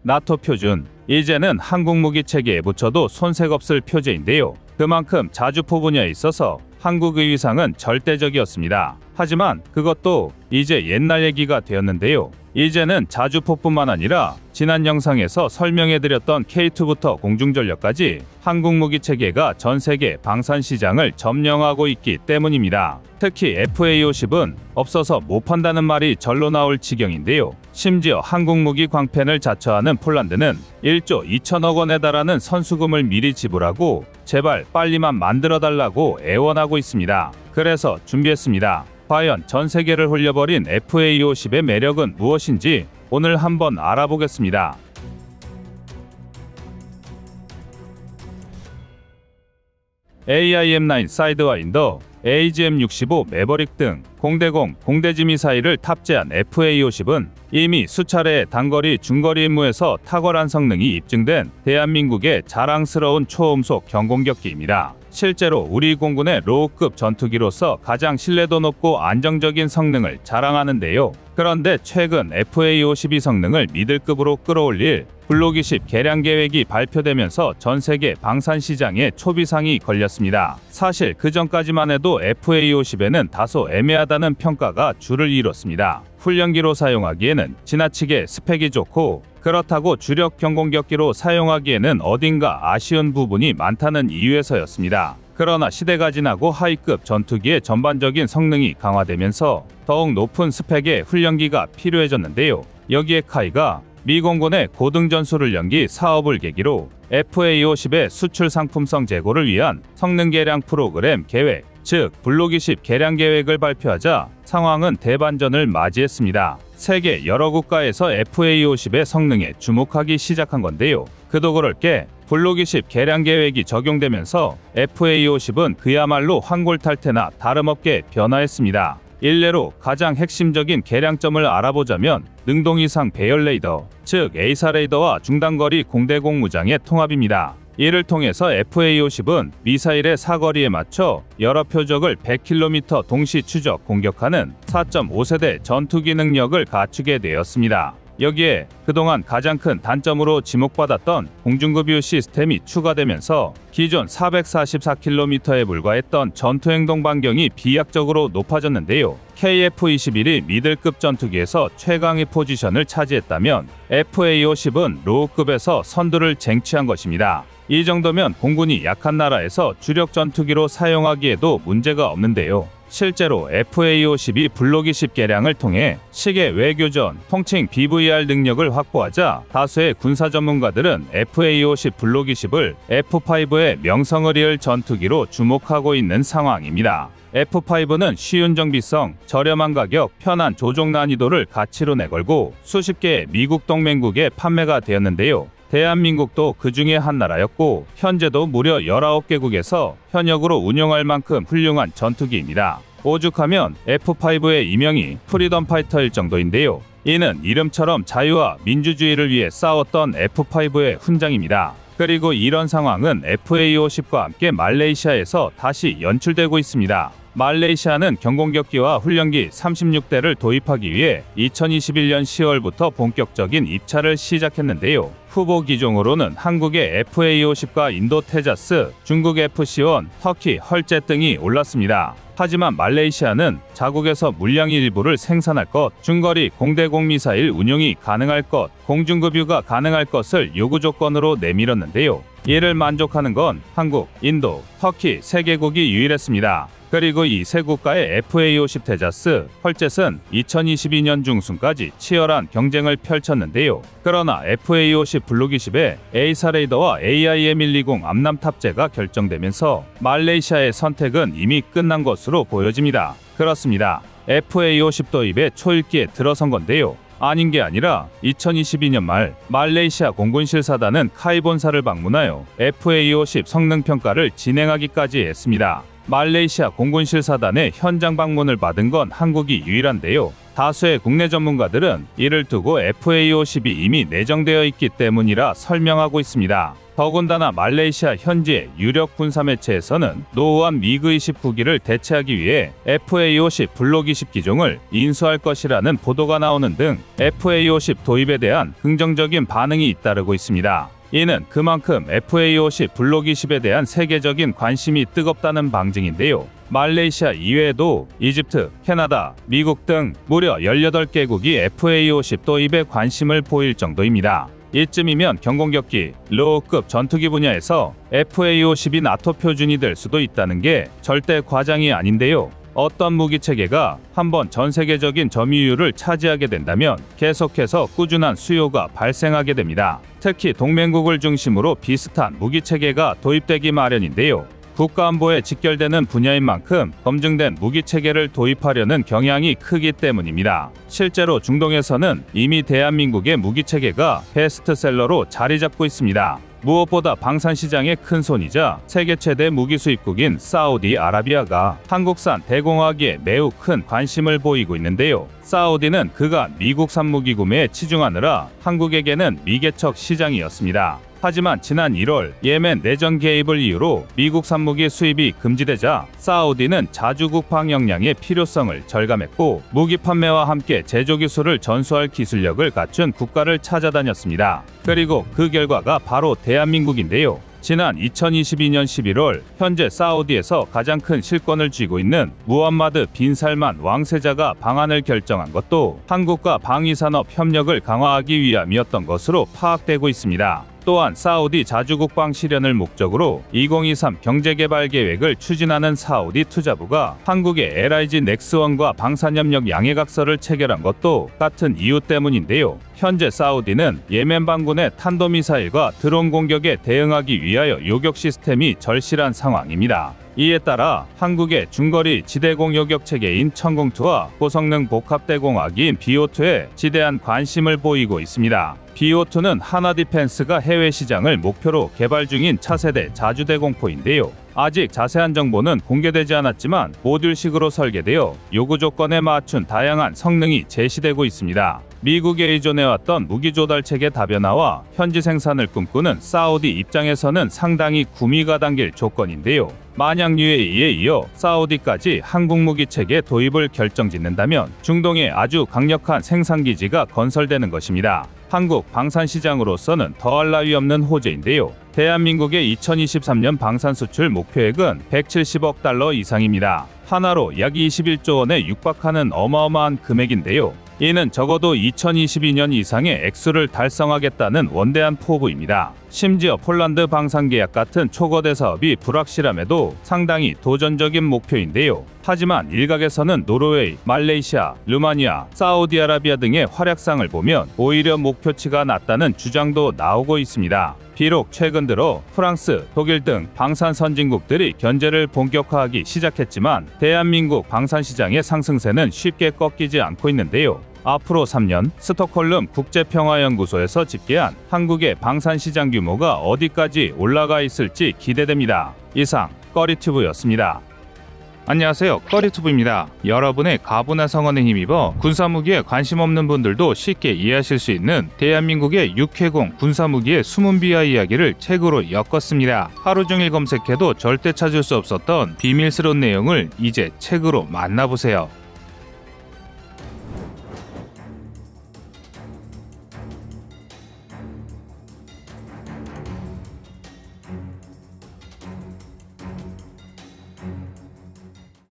나토 표준. 이제는 한국 무기 체계에 붙여도 손색 없을 표제인데요. 그만큼 자주포 분야에 있어서 한국의 위상은 절대적이었습니다. 하지만 그것도 이제 옛날 얘기가 되었는데요. 이제는 자주포뿐만 아니라 지난 영상에서 설명해드렸던 K2부터 공중전력까지 한국 무기 체계가 전 세계 방산 시장을 점령하고 있기 때문입니다. 특히 FA-50은 없어서 못 판다는 말이 절로 나올 지경인데요. 심지어 한국 무기 광팬을 자처하는 폴란드는 1조 2천억 원에 달하는 선수금을 미리 지불하고 제발 빨리만 만들어달라고 애원하고 있습니다. 그래서 준비했습니다. 과연 전 세계를 홀려버린 FA-50의 매력은 무엇인지 오늘 한번 알아보겠습니다. AIM-9 사이드와인더, AGM-65 매버릭 등 공대공, 공대지 미사일을 탑재한 FA-50은 이미 수차례 단거리, 중거리 임무에서 탁월한 성능이 입증된 대한민국의 자랑스러운 초음속 경공격기입니다. 실제로 우리 공군의 로우급 전투기로서 가장 신뢰도 높고 안정적인 성능을 자랑하는데요. 그런데 최근 FA-52 성능을 미들급으로 끌어올릴 블록 20 개량 계획이 발표되면서 전 세계 방산 시장에 초비상이 걸렸습니다. 사실 그 전까지만 해도 FA-50에는 다소 애매하다는 평가가 줄을 이뤘습니다. 훈련기로 사용하기에는 지나치게 스펙이 좋고 그렇다고 주력 경공격기로 사용하기에는 어딘가 아쉬운 부분이 많다는 이유에서였습니다. 그러나 시대가 지나고 하이급 전투기의 전반적인 성능이 강화되면서 더욱 높은 스펙의 훈련기가 필요해졌는데요. 여기에 카이가 미 공군의 고등전술을 연기 사업을 계기로 FA-50의 수출 상품성 제고를 위한 성능 개량 프로그램 계획, 즉 블록 20 개량 계획을 발표하자 상황은 대반전을 맞이했습니다. 세계 여러 국가에서 FA-50의 성능에 주목하기 시작한 건데요. 그도 그럴 게 블록 20 개량 계획이 적용되면서 FA-50은 그야말로 환골탈태나 다름없게 변화했습니다. 일례로 가장 핵심적인 개량점을 알아보자면 능동 이상 배열 레이더, 즉 A사 레이더와 중단거리 공대공 무장의 통합입니다. 이를 통해서 FA-50은 미사일의 사거리에 맞춰 여러 표적을 100km 동시 추적 공격하는 4.5세대 전투기 능력을 갖추게 되었습니다. 여기에 그동안 가장 큰 단점으로 지목받았던 공중급유 시스템이 추가되면서 기존 444km에 불과했던 전투행동 반경이 비약적으로 높아졌는데요. KF-21이 미들급 전투기에서 최강의 포지션을 차지했다면 FA-50은 로우급에서 선두를 쟁취한 것입니다. 이 정도면 공군이 약한 나라에서 주력 전투기로 사용하기에도 문제가 없는데요. 실제로 FA-52 블록 20 개량을 통해 시계 외교전, 통칭 BVR 능력을 확보하자 다수의 군사 전문가들은 FA-50 블록 20을 F5의 명성을 이을 전투기로 주목하고 있는 상황입니다. F5는 쉬운 정비성, 저렴한 가격, 편한 조종 난이도를 가치로 내걸고 수십 개의 미국 동맹국에 판매가 되었는데요. 대한민국도 그 중에 한 나라였고 현재도 무려 19개국에서 현역으로 운용할 만큼 훌륭한 전투기입니다. 오죽하면 F5의 이명이 프리덤 파이터일 정도인데요. 이는 이름처럼 자유와 민주주의를 위해 싸웠던 F5의 훈장입니다. 그리고 이런 상황은 FA-50과 함께 말레이시아에서 다시 연출되고 있습니다. 말레이시아는 경공격기와 훈련기 36대를 도입하기 위해 2021년 10월부터 본격적인 입찰을 시작했는데요. 후보 기종으로는 한국의 FA-50과 인도 테자스, 중국 FC-1, 터키 헐제 등이 올랐습니다. 하지만 말레이시아는 자국에서 물량 일부를 생산할 것, 중거리 공대공 미사일 운용이 가능할 것, 공중급유가 가능할 것을 요구 조건으로 내밀었는데요. 이를 만족하는 건 한국, 인도, 터키 3개국이 유일했습니다. 그리고 이 세 국가의 FA-50 테자스, 헐젯은 2022년 중순까지 치열한 경쟁을 펼쳤는데요. 그러나 FA-50 블록 20의 A사 레이더와 AIM-120 암남 탑재가 결정되면서 말레이시아의 선택은 이미 끝난 것으로 보여집니다. 그렇습니다. FA-50 도입의 초읽기에 들어선 건데요. 아닌 게 아니라 2022년 말 말레이시아 공군실 사단은 카이 본사를 방문하여 FA-50 성능 평가를 진행하기까지 했습니다. 말레이시아 공군실 사단의 현장 방문을 받은 건 한국이 유일한데요. 다수의 국내 전문가들은 이를 두고 FA-50이 이미 내정되어 있기 때문이라 설명하고 있습니다. 더군다나 말레이시아 현지의 유력 군사 매체에서는 노후한 미그-20 후기를 대체하기 위해 FA-50 블록-20 기종을 인수할 것이라는 보도가 나오는 등 FA-50 도입에 대한 긍정적인 반응이 잇따르고 있습니다. 이는 그만큼 FA-50 블록-20에 대한 세계적인 관심이 뜨겁다는 방증인데요. 말레이시아 이외에도 이집트, 캐나다, 미국 등 무려 18개국이 FA-50 도입에 관심을 보일 정도입니다. 이쯤이면 경공격기, 로우급 전투기 분야에서 FA-50이 나토 표준이 될 수도 있다는 게 절대 과장이 아닌데요. 어떤 무기체계가 한번 전세계적인 점유율을 차지하게 된다면 계속해서 꾸준한 수요가 발생하게 됩니다. 특히 동맹국을 중심으로 비슷한 무기체계가 도입되기 마련인데요. 국가안보에 직결되는 분야인 만큼 검증된 무기체계를 도입하려는 경향이 크기 때문입니다. 실제로 중동에서는 이미 대한민국의 무기체계가 베스트셀러로 자리 잡고 있습니다. 무엇보다 방산시장의 큰손이자 세계 최대 무기 수입국인 사우디아라비아가 한국산 대공화기에 매우 큰 관심을 보이고 있는데요. 사우디는 그간 미국산 무기 구매에 치중하느라 한국에게는 미개척 시장이었습니다. 하지만 지난 1월 예멘 내전 개입을 이유로 미국산 무기 수입이 금지되자 사우디는 자주국방 역량의 필요성을 절감했고 무기 판매와 함께 제조 기술을 전수할 기술력을 갖춘 국가를 찾아다녔습니다. 그리고 그 결과가 바로 대한민국인데요. 지난 2022년 11월 현재 사우디에서 가장 큰 실권을 쥐고 있는 무함마드 빈 살만 왕세자가 방한을 결정한 것도 한국과 방위산업 협력을 강화하기 위함이었던 것으로 파악되고 있습니다. 또한 사우디 자주국방 실현을 목적으로 2023 경제개발 계획을 추진하는 사우디 투자부가 한국의 LIG 넥스원과 방산협력 양해각서를 체결한 것도 같은 이유 때문인데요. 현재 사우디는 예멘 반군의 탄도미사일과 드론 공격에 대응하기 위하여 요격 시스템이 절실한 상황입니다. 이에 따라 한국의 중거리 지대공 요격 체계인 천공2와 고성능 복합대공화기인 BO2에 지대한 관심을 보이고 있습니다. BO2는 하나디펜스가 해외 시장을 목표로 개발 중인 차세대 자주대공포인데요. 아직 자세한 정보는 공개되지 않았지만 모듈식으로 설계되어 요구 조건에 맞춘 다양한 성능이 제시되고 있습니다. 미국에 의존해왔던 무기 조달체계 다변화와 현지 생산을 꿈꾸는 사우디 입장에서는 상당히 구미가 당길 조건인데요. 만약 UAE에 이어 사우디까지 한국 무기체계 도입을 결정짓는다면 중동에 아주 강력한 생산기지가 건설되는 것입니다. 한국 방산시장으로서는 더할 나위 없는 호재인데요. 대한민국의 2023년 방산 수출 목표액은 170억 달러 이상입니다. 하나로 약 21조 원에 육박하는 어마어마한 금액인데요. 이는 적어도 2022년 이상의 액수를 달성하겠다는 원대한 포부입니다. 심지어 폴란드 방산 계약 같은 초거대 사업이 불확실함에도 상당히 도전적인 목표인데요. 하지만 일각에서는 노르웨이, 말레이시아, 루마니아, 사우디아라비아 등의 활약상을 보면 오히려 목표치가 낮다는 주장도 나오고 있습니다. 비록 최근 들어 프랑스, 독일 등 방산 선진국들이 견제를 본격화하기 시작했지만 대한민국 방산 시장의 상승세는 쉽게 꺾이지 않고 있는데요. 앞으로 3년 스톡홀름 국제평화연구소에서 집계한 한국의 방산 시장 규모가 어디까지 올라가 있을지 기대됩니다. 이상 꺼리튜브였습니다. 안녕하세요, 꺼리튜브입니다. 여러분의 가부나 성원에 힘입어 군사무기에 관심 없는 분들도 쉽게 이해하실 수 있는 대한민국의 육해공 군사무기의 숨은 비하 이야기를 책으로 엮었습니다. 하루 종일 검색해도 절대 찾을 수 없었던 비밀스러운 내용을 이제 책으로 만나보세요.